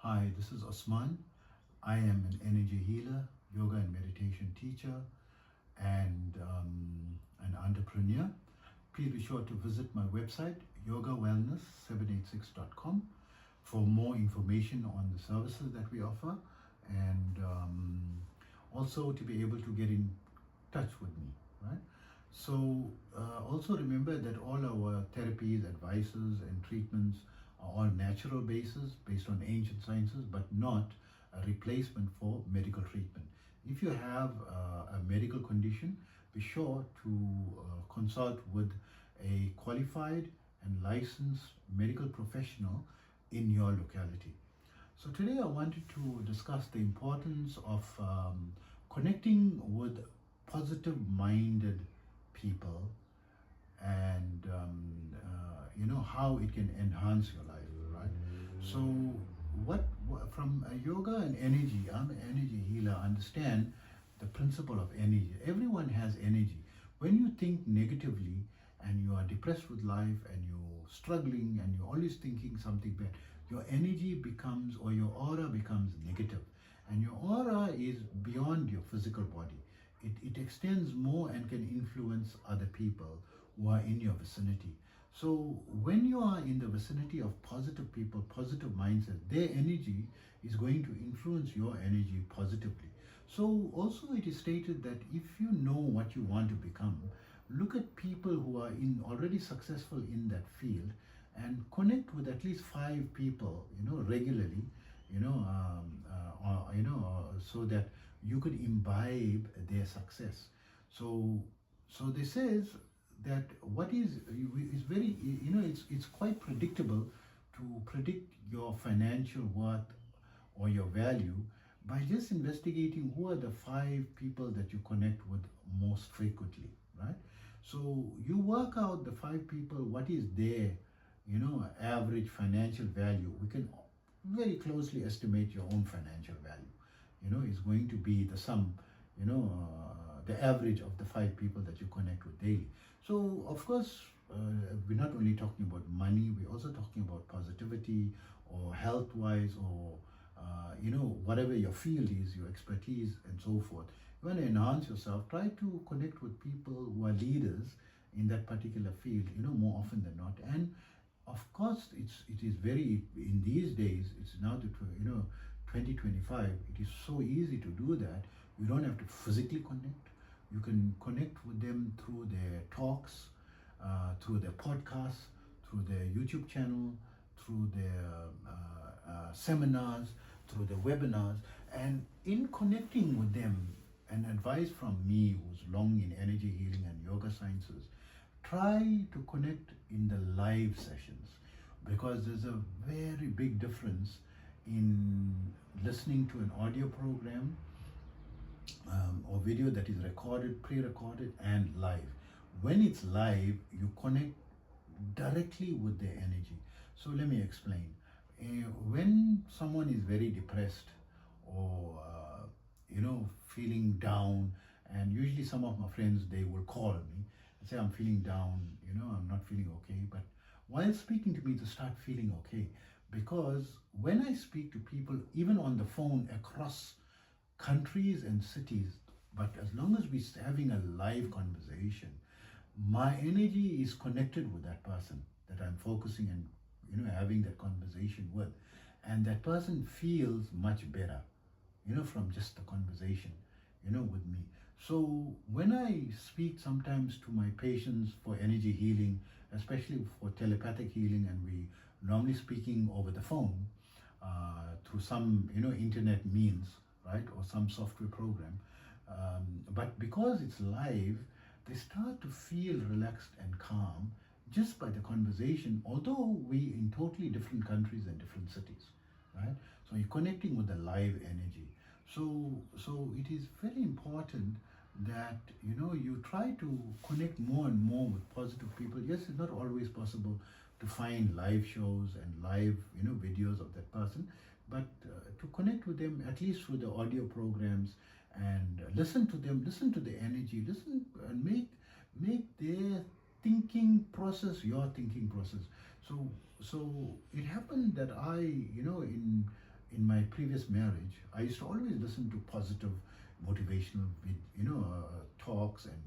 Hi, this is Osman. I am an energy healer, yoga and meditation teacher, and an entrepreneur. Please be sure to visit my website, yogawellness786.com, for more information on the services that we offer, and also to be able to get in touch with me, right? So also remember that all our therapies, advices, and treatments are all natural basis based on ancient sciences, but not a replacement for medical treatment. If you have a medical condition, be sure to consult with a qualified and licensed medical professional in your locality. So today I wanted to discuss the importance of connecting with positive-minded people, and how it can enhance your life, right? So what from a yoga and energy, I'm an energy healer, understand the principle of energy. Everyone has energy. When you think negatively and you are depressed with life and you're struggling and you're always thinking something bad, your energy becomes, or your aura becomes negative, and your aura is beyond your physical body. It extends more and can influence other people who are in your vicinity. So when you are in the vicinity of positive people, positive mindset, their energy is going to influence your energy positively. So also it is stated that if you know what you want to become, look at people who are already successful in that field and connect with at least 5 people, regularly, so that you could imbibe their success. So this says that what is very, it's quite predictable to predict your financial worth or your value by just investigating who are the 5 people that you connect with most frequently, right? So you work out the 5 people, what is their, average financial value. We can very closely estimate your own financial value. Is going to be the sum, the average of the 5 people that you connect with daily. So of course, we're not only talking about money, we're also talking about positivity or health-wise, or whatever your field is, your expertise, and so forth. You want to enhance yourself, try to connect with people who are leaders in that particular field, more often than not. And of course, it is very, in these days, it's now the 2025, it is so easy to do that. You don't have to physically connect. You can connect with them through their talks, through their podcasts, through their YouTube channel, through their seminars, through their webinars. And in connecting with them, and advice from me, who's long in energy healing and yoga sciences, try to connect in the live sessions, because there's a very big difference in listening to an audio program or video that is recorded, pre-recorded, and live. When it's live, you connect directly with their energy. So let me explain. When someone is very depressed or feeling down, and usually some of my friends, they will call me and say, I'm feeling down, I'm not feeling okay. But while speaking to me, to start feeling okay, because when I speak to people, even on the phone across countries and cities, but as long as we're having a live conversation, my energy is connected with that person that I'm focusing and having that conversation with, and that person feels much better, from just the conversation, with me. So when I speak sometimes to my patients for energy healing, especially for telepathic healing, and we normally speaking over the phone through some internet means, right, or some software program, but because it's live, they start to feel relaxed and calm just by the conversation, although we in totally different countries and different cities, right? So you're connecting with the live energy. So it is very important that you try to connect more and more with positive people. Yes, it's not always possible to find live shows and live videos of that person, but to connect with them at least through the audio programs, and listen to them, listen to the energy, listen, and make their thinking process your thinking process. So it happened that I in in my previous marriage, I used to always listen to positive motivational talks and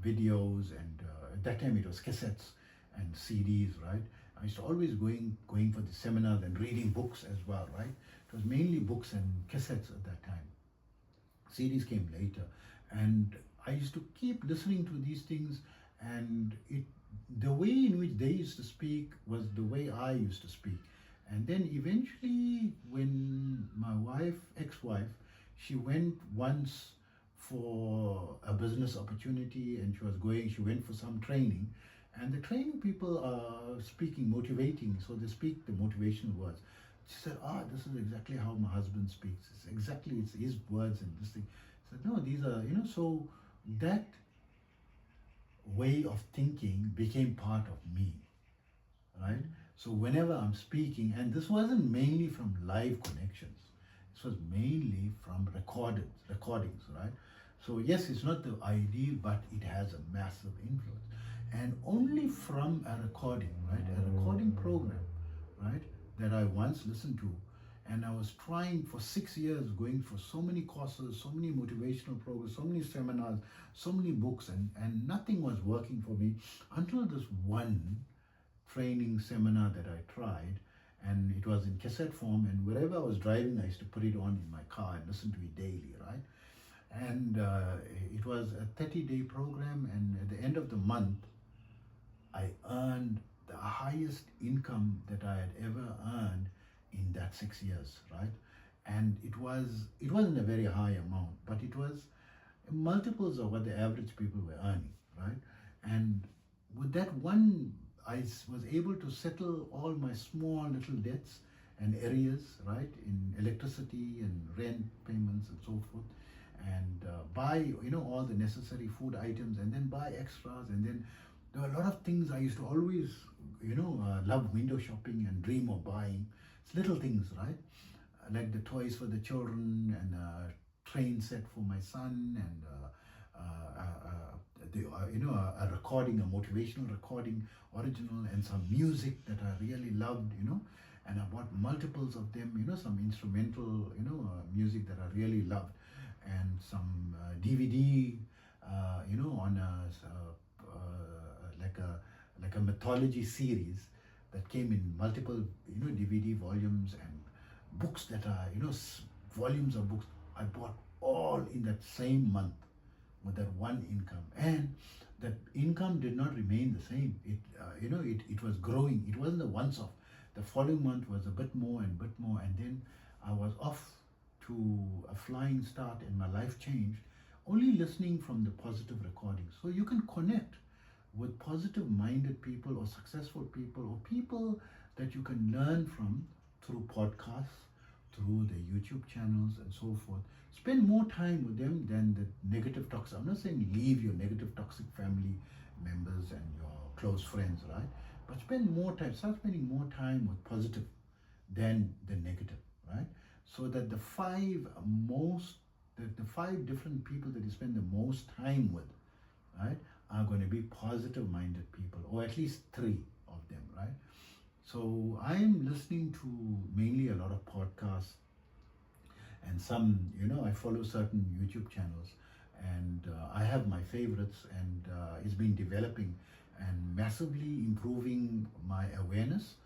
videos, and at that time it was cassettes and CDs, right? I used to always going for the seminars and reading books as well, right? It was mainly books and cassettes at that time. CDs came later, and I used to keep listening to these things, and the way in which they used to speak was the way I used to speak. And then eventually, when my ex-wife, she went once for a business opportunity, and she went for some training, and the training people are speaking motivating, so they speak the motivational words. She said, this is exactly how my husband speaks. It's his words and this thing. I said, no, these are, so that way of thinking became part of me, right? So whenever I'm speaking, and this wasn't mainly from live connections, this was mainly from recordings, right? So yes, it's not the ideal, but it has a massive influence. And only from a recording, right? A recording program, right? That I once listened to. And I was trying for 6 years, going for so many courses, so many motivational programs, so many seminars, so many books, and nothing was working for me until this one training seminar that I tried, and it was in cassette form, and wherever I was driving, I used to put it on in my car and listen to it daily, right? And it was a 30-day program, and at the end of the month, I earned the highest income that I had ever earned in that 6 years, right? And it wasn't a very high amount, but it was multiples of what the average people were earning, right? And with that one, I was able to settle all my small little debts and areas, right, in electricity and rent payments and so forth, and buy, all the necessary food items, and then buy extras. And then there were a lot of things I used to always, love window shopping and dream of buying. It's little things, right? Like the toys for the children, and a train set for my son, and a recording, a motivational recording, original, and some music that I really loved, and I bought multiples of them, some instrumental, music that I really loved, and some DVD, on like a mythology series that came in multiple, DVD volumes, and books that are, volumes of books. I bought all in that same month with that one income, and that income did not remain the same. It was growing. It wasn't a once-off. The following month was a bit more, and then I was off to a flying start, and my life changed. Only listening from the positive recordings. So you can connect with positive-minded people, or successful people, or people that you can learn from through podcasts, through the YouTube channels, and so forth. Spend more time with them than the negative toxic. I'm not saying leave your negative toxic family members and your close friends, right? But start spending more time with positive than the negative, right? So that the five different people that you spend the most time with, right, are going to be positive-minded people, or at least 3 of them, right? So I'm listening to mainly a lot of podcasts, and some, I follow certain YouTube channels, and I have my favorites, and it's been developing and massively improving my awareness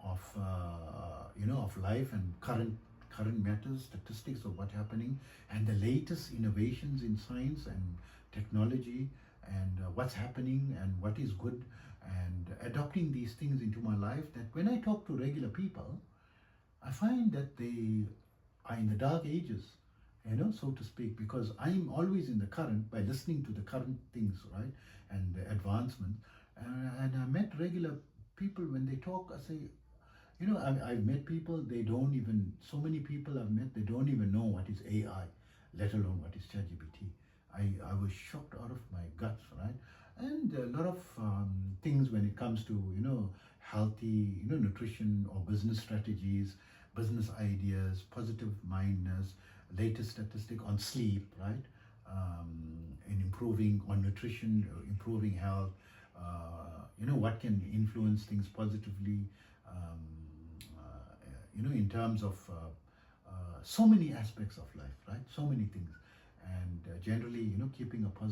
of, of life and current matters, statistics of what's happening, and the latest innovations in science and technology, and what's happening and what is good, and adopting these things into my life, that when I talk to regular people, I find that they are in the dark ages, so to speak, because I'm always in the current by listening to the current things, right, and the advancement. And I met regular people, when they talk, I say, I've met people, so many people I've met, they don't even know what is AI, let alone what is ChatGPT. I was shocked out of my guts, right? And a lot of things when it comes to, healthy, nutrition, or business strategies, business ideas, positive mindedness, latest statistic on sleep, right? And improving on nutrition, improving health, what can influence things positively, in terms of so many aspects of life, right? So many things. And generally, keeping a positive